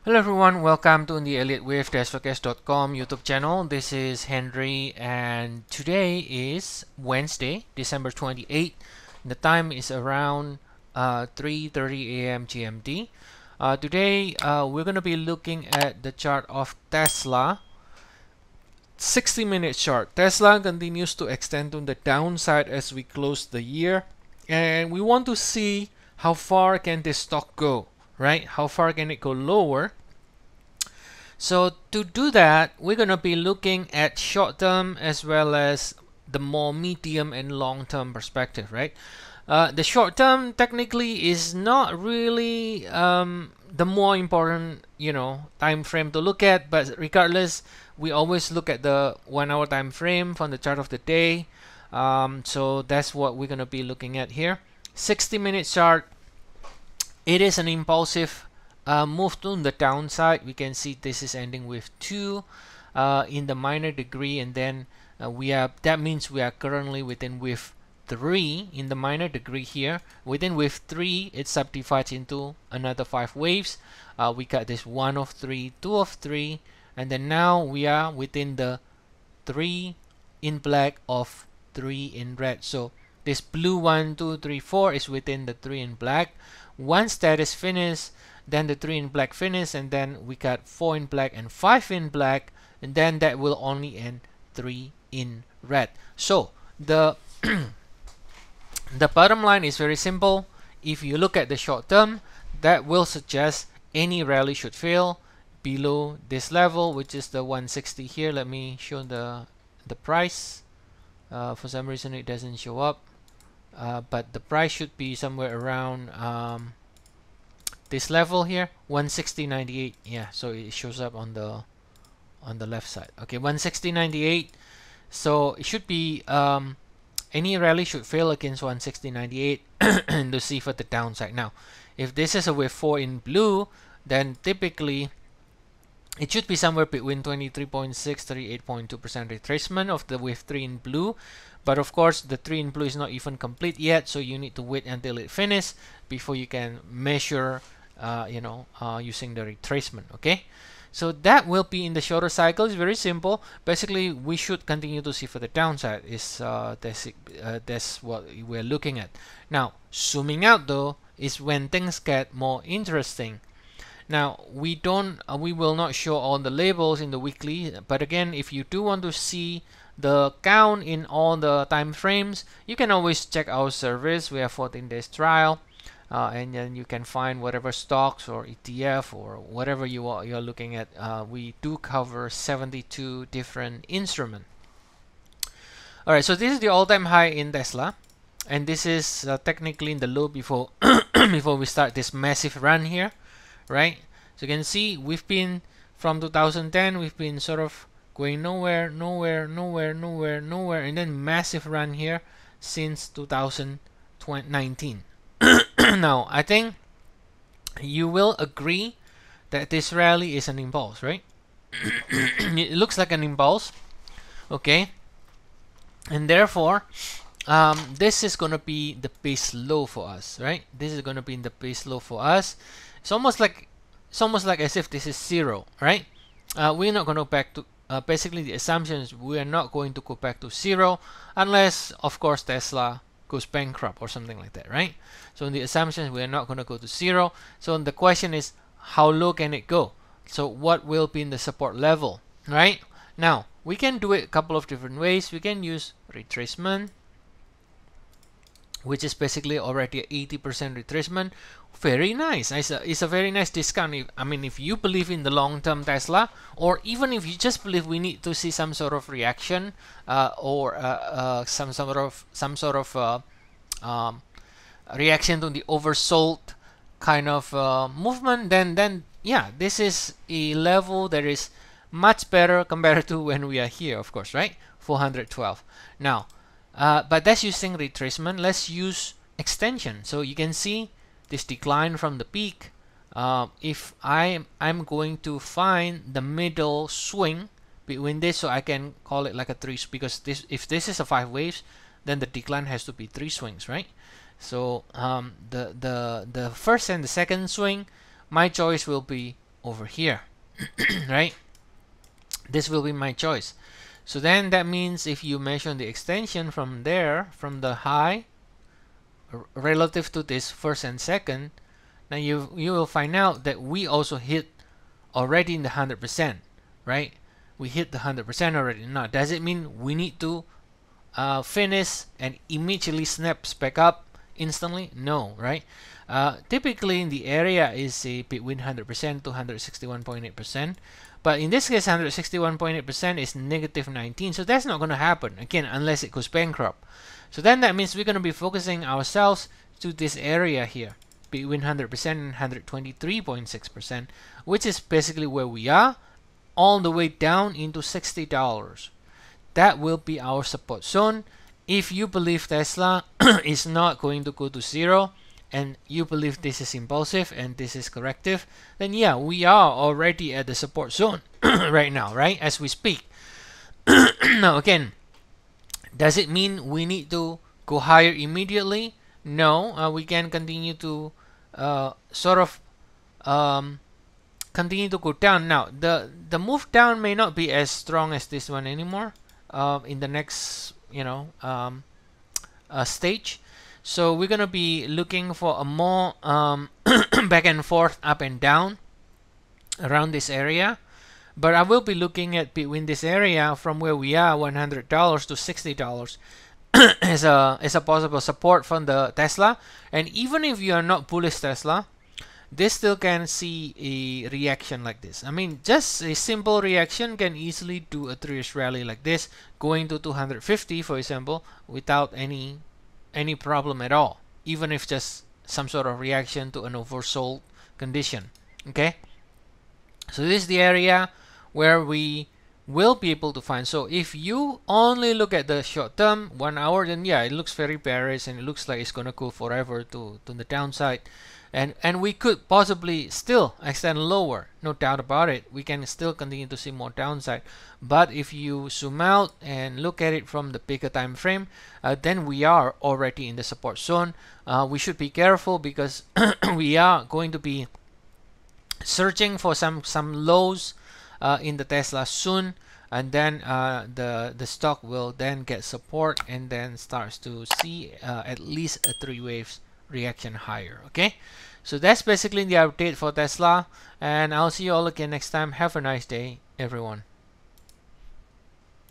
Hello everyone, welcome to the Elliott Wave TSLA.com YouTube channel. This is Henry and today is Wednesday, December 28th. The time is around 3:30 a.m. GMT. Today we're going to be looking at the chart of Tesla. 60-minute chart. Tesla continues to extend on the downside as we close the year, and we want to see how far can this stock go, right? How far can it go lower? So to do that, we're going to be looking at short-term as well as the more medium and long-term perspective, right? The short-term technically is not really the more important, time frame to look at, but regardless, we always look at the 1 hour time frame from the chart of the day. So that's what we're going to be looking at here. 60-minute chart. It is an impulsive move to the downside. We can see this is ending with 2 in the minor degree, and then that means we are currently within with 3 in the minor degree here. Within with 3, it subdivides into another 5 waves. We got this 1 of 3, 2 of 3, and then now we are within the 3 in black of 3 in red. So this blue 1, 2, 3, 4 is within the 3 in black. Once that is finished, then the 3 in black finish, and then we got 4 in black and 5 in black, and then that will only end 3 in red. So the the bottom line is very simple. If you look at the short term, that will suggest any rally should fail below this level, which is the 160 here. Let me show the price. For some reason it doesn't show up, but the price should be somewhere around this level here, 160.98. Yeah, so it shows up on the left side. Okay, 160.98. So it should be any rally should fail against 160.98 to see for the downside. Now, if this is a wave 4 in blue, then typically it should be somewhere between 23.6 38.2% retracement of the wave 3 in blue. But of course, the 3 in blue is not even complete yet, so you need to wait until it finishes before you can measure using the retracement. Okay, so that will be in the shorter cycle. It's very simple. Basically, we should continue to see for the downside. That's what we're looking at. Now, zooming out though is when things get more interesting. Now we will not show all the labels in the weekly, but again, if you do want to see the count in all the time frames, you can always check our service. We have 14 days trial, and then you can find whatever stocks or ETF or whatever you're looking at. We do cover 72 different instruments. All right, so this is the all-time high in Tesla, and this is technically in the low before before we start this massive run here. Right, so you can see we've been from 2010, we've been sort of going nowhere, and then massive run here since 2019. Now, I think you will agree that this rally is an impulse, right? It looks like an impulse, okay, and therefore this is gonna be the base low for us, right? This is gonna be in the base low for us. It's almost like as if this is 0, right? We're not going to go back to basically the assumption is we are not going to go back to 0 unless, of course, Tesla goes bankrupt or something like that, right? So in the assumption we are not going to go to 0. So the question is, how low can it go? So what will be in the support level, right? Now we can do it a couple of different ways. We can use retracement, which is basically already 80% retracement. Very nice. It's a very nice discount. If you believe in the long-term Tesla, or even if you just believe we need to see some sort of reaction or some sort of reaction to the oversold kind of movement, then yeah, this is a level that is much better compared to when we are here, of course, right? 412. Now, but that's using retracement. Let's use extension. So you can see this decline from the peak. If I'm going to find the middle swing between this, so I can call it like a 3, because if this is a 5 waves, then the decline has to be 3 swings, right? So the first and the second swing, my choice will be over here. Right? This will be my choice. So then that means if you measure the extension from there, from the high relative to this first and second, now you will find out that we also hit already in the 100%, right? We hit the 100% already. Now, does it mean we need to finish and immediately snaps back up instantly? No, right? Typically, the area is between 100% to 161.8%. But in this case, 161.8% is negative 19. So that's not going to happen, again, unless it goes bankrupt. So then that means we're going to be focusing ourselves to this area here, between 100% and 123.6%, which is basically where we are, all the way down into $60. That will be our support zone. If you believe Tesla is not going to go to zero, and you believe this is impulsive and this is corrective, then yeah, we are already at the support zone right now, right, as we speak. Now again, does it mean we need to go higher immediately? No, we can continue to continue to go down. Now the move down may not be as strong as this one anymore in the next stage. So we're gonna be looking for a more back and forth, up and down around this area. But I will be looking at between this area from where we are, $100 to $60 as a possible support from the Tesla. And even if you are not bullish Tesla, this still can see a reaction like this. I mean, just a simple reaction can easily do a 3-ish rally like this, going to 250, for example, without any problem at all, even if just some sort of reaction to an oversold condition. Okay, so this is the area where we will be able to find. So if you only look at the short term 1 hour, then yeah, it looks very bearish and it looks like it's gonna go forever to the downside, and we could possibly still extend lower, no doubt about it. We can still continue to see more downside. But if you zoom out and look at it from the bigger time frame, then we are already in the support zone. We should be careful because we are going to be searching for some lows in the Tesla soon, and then the stock will then get support and then starts to see at least a 3 waves reaction higher. Okay, so that's basically the update for Tesla, and I'll see you all again next time. Have a nice day, everyone.